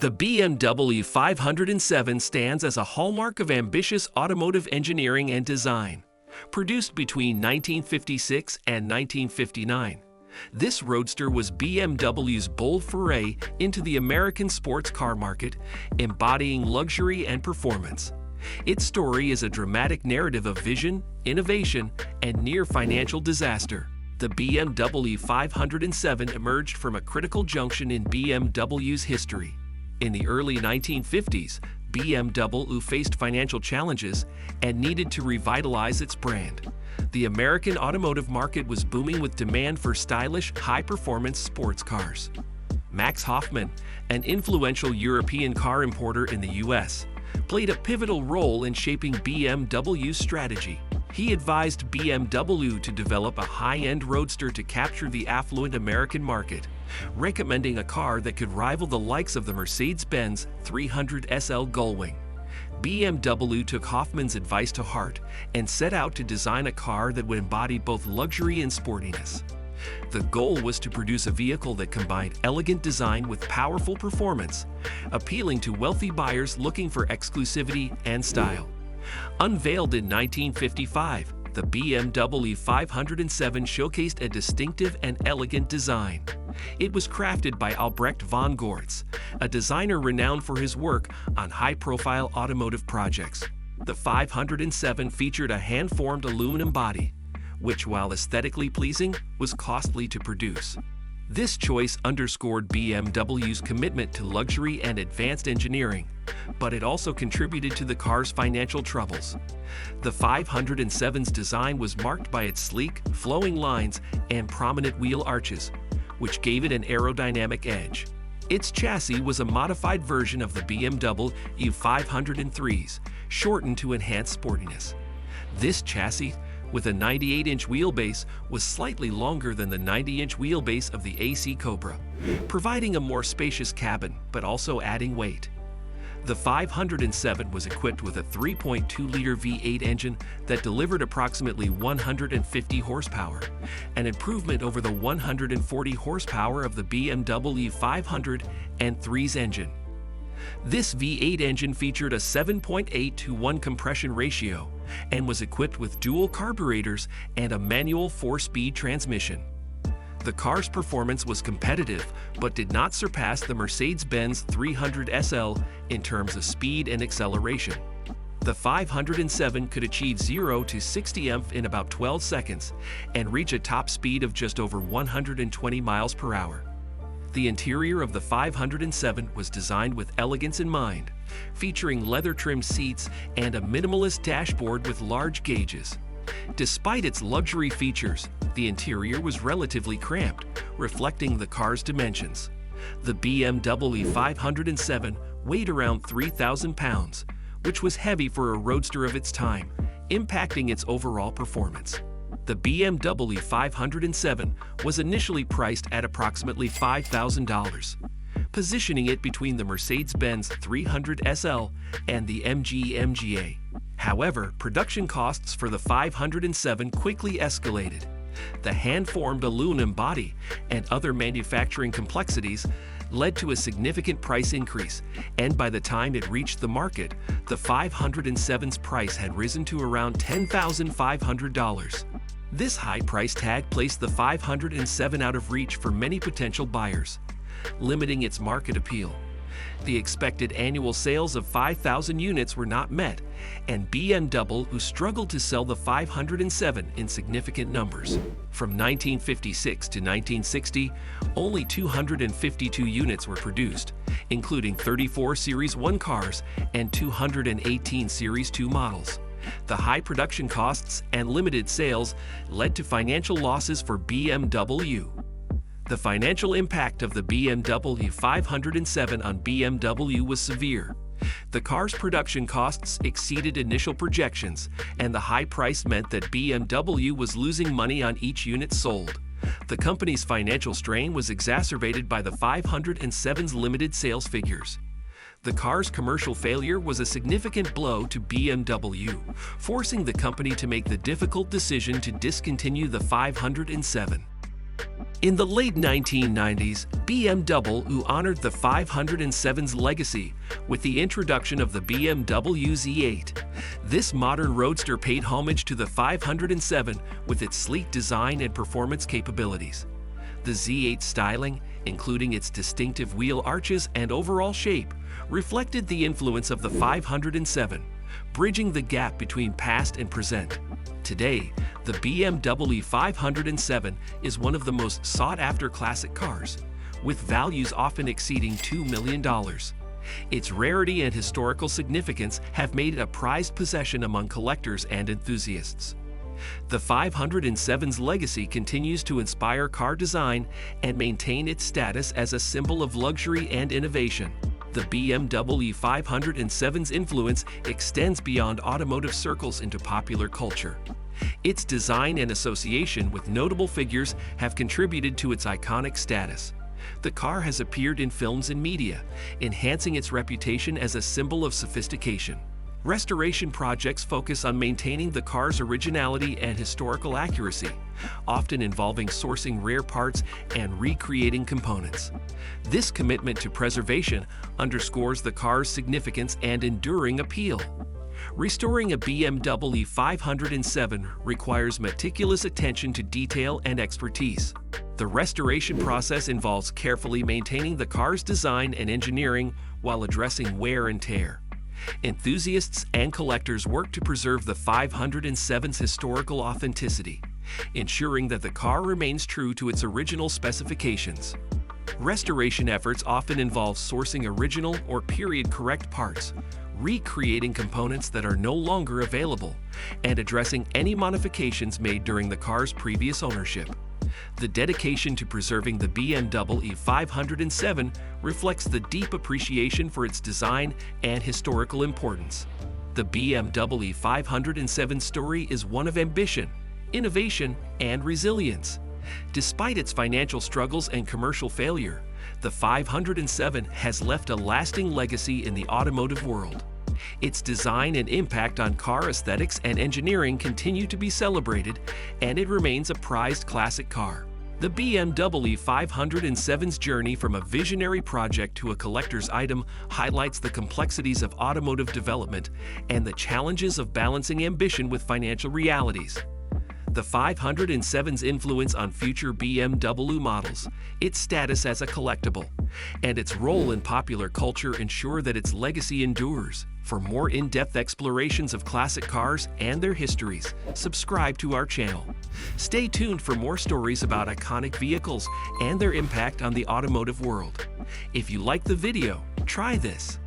The BMW 507 stands as a hallmark of ambitious automotive engineering and design. Produced between 1956 and 1959, this Roadster was BMW's bold foray into the American sports car market, embodying luxury and performance. Its story is a dramatic narrative of vision, innovation, and near financial disaster. The BMW 507 emerged from a critical junction in BMW's history. In the early 1950s, BMW faced financial challenges and needed to revitalize its brand. The American automotive market was booming with demand for stylish, high-performance sports cars. Max Hoffman, an influential European car importer in the U.S., played a pivotal role in shaping BMW's strategy. He advised BMW to develop a high-end roadster to capture the affluent American market, recommending a car that could rival the likes of the Mercedes-Benz 300 SL Gullwing. BMW took Hoffman's advice to heart and set out to design a car that would embody both luxury and sportiness. The goal was to produce a vehicle that combined elegant design with powerful performance, appealing to wealthy buyers looking for exclusivity and style. Unveiled in 1955, the BMW 507 showcased a distinctive and elegant design. It was crafted by Albrecht von Goertz, a designer renowned for his work on high-profile automotive projects. The 507 featured a hand-formed aluminum body, which, while aesthetically pleasing, was costly to produce. This choice underscored BMW's commitment to luxury and advanced engineering, but it also contributed to the car's financial troubles. The 507's design was marked by its sleek, flowing lines and prominent wheel arches, which gave it an aerodynamic edge. Its chassis was a modified version of the BMW 503's, shortened to enhance sportiness. This chassis, with a 98-inch wheelbase, was slightly longer than the 90-inch wheelbase of the AC Cobra, providing a more spacious cabin but also adding weight. The 507 was equipped with a 3.2-liter V8 engine that delivered approximately 150 horsepower, an improvement over the 140 horsepower of the BMW 503's engine. This V8 engine featured a 7.8-to-1 compression ratio and was equipped with dual carburetors and a manual 4-speed transmission. The car's performance was competitive but did not surpass the Mercedes-Benz 300 SL in terms of speed and acceleration. The 507 could achieve 0 to 60 mph in about 12 seconds and reach a top speed of just over 120 miles per hour. The interior of the 507 was designed with elegance in mind, featuring leather-trimmed seats and a minimalist dashboard with large gauges. Despite its luxury features, the interior was relatively cramped, reflecting the car's dimensions. The BMW 507 weighed around 3,000 pounds, which was heavy for a roadster of its time, impacting its overall performance. The BMW 507 was initially priced at approximately $5,000, positioning it between the Mercedes-Benz 300 SL and the MG MGA. However, production costs for the 507 quickly escalated. The hand-formed aluminum body and other manufacturing complexities led to a significant price increase, and by the time it reached the market, the 507's price had risen to around $10,500. This high price tag placed the 507 out of reach for many potential buyers, limiting its market appeal. The expected annual sales of 5,000 units were not met, and BMW struggled to sell the 507 in significant numbers. From 1956 to 1960, only 252 units were produced, including 34 Series 1 cars and 218 Series 2 models. The high production costs and limited sales led to financial losses for BMW. The financial impact of the BMW 507 on BMW was severe. The car's production costs exceeded initial projections, and the high price meant that BMW was losing money on each unit sold. The company's financial strain was exacerbated by the 507's limited sales figures. The car's commercial failure was a significant blow to BMW, forcing the company to make the difficult decision to discontinue the 507. In the late 1990s, BMW honored the 507's legacy with the introduction of the BMW Z8. This modern roadster paid homage to the 507 with its sleek design and performance capabilities. The Z8 styling, including its distinctive wheel arches and overall shape, reflected the influence of the 507, bridging the gap between past and present. Today, the BMW 507 is one of the most sought-after classic cars, with values often exceeding $2 million. Its rarity and historical significance have made it a prized possession among collectors and enthusiasts. The 507's legacy continues to inspire car design and maintain its status as a symbol of luxury and innovation. The BMW 507's influence extends beyond automotive circles into popular culture. Its design and association with notable figures have contributed to its iconic status. The car has appeared in films and media, enhancing its reputation as a symbol of sophistication. Restoration projects focus on maintaining the car's originality and historical accuracy, often involving sourcing rare parts and recreating components. This commitment to preservation underscores the car's significance and enduring appeal. Restoring a BMW 507 requires meticulous attention to detail and expertise. The restoration process involves carefully maintaining the car's design and engineering while addressing wear and tear. Enthusiasts and collectors work to preserve the 507's historical authenticity, ensuring that the car remains true to its original specifications. Restoration efforts often involve sourcing original or period-correct parts, recreating components that are no longer available, and addressing any modifications made during the car's previous ownership. The dedication to preserving the BMW 507 reflects the deep appreciation for its design and historical importance. The BMW 507 story is one of ambition, innovation, and resilience. Despite its financial struggles and commercial failure, the 507 has left a lasting legacy in the automotive world. Its design and impact on car aesthetics and engineering continue to be celebrated, and it remains a prized classic car. The BMW 507's journey from a visionary project to a collector's item highlights the complexities of automotive development and the challenges of balancing ambition with financial realities. The 507's influence on future BMW models, its status as a collectible, and its role in popular culture ensure that its legacy endures. For more in-depth explorations of classic cars and their histories, subscribe to our channel. Stay tuned for more stories about iconic vehicles and their impact on the automotive world. If you like the video, try this.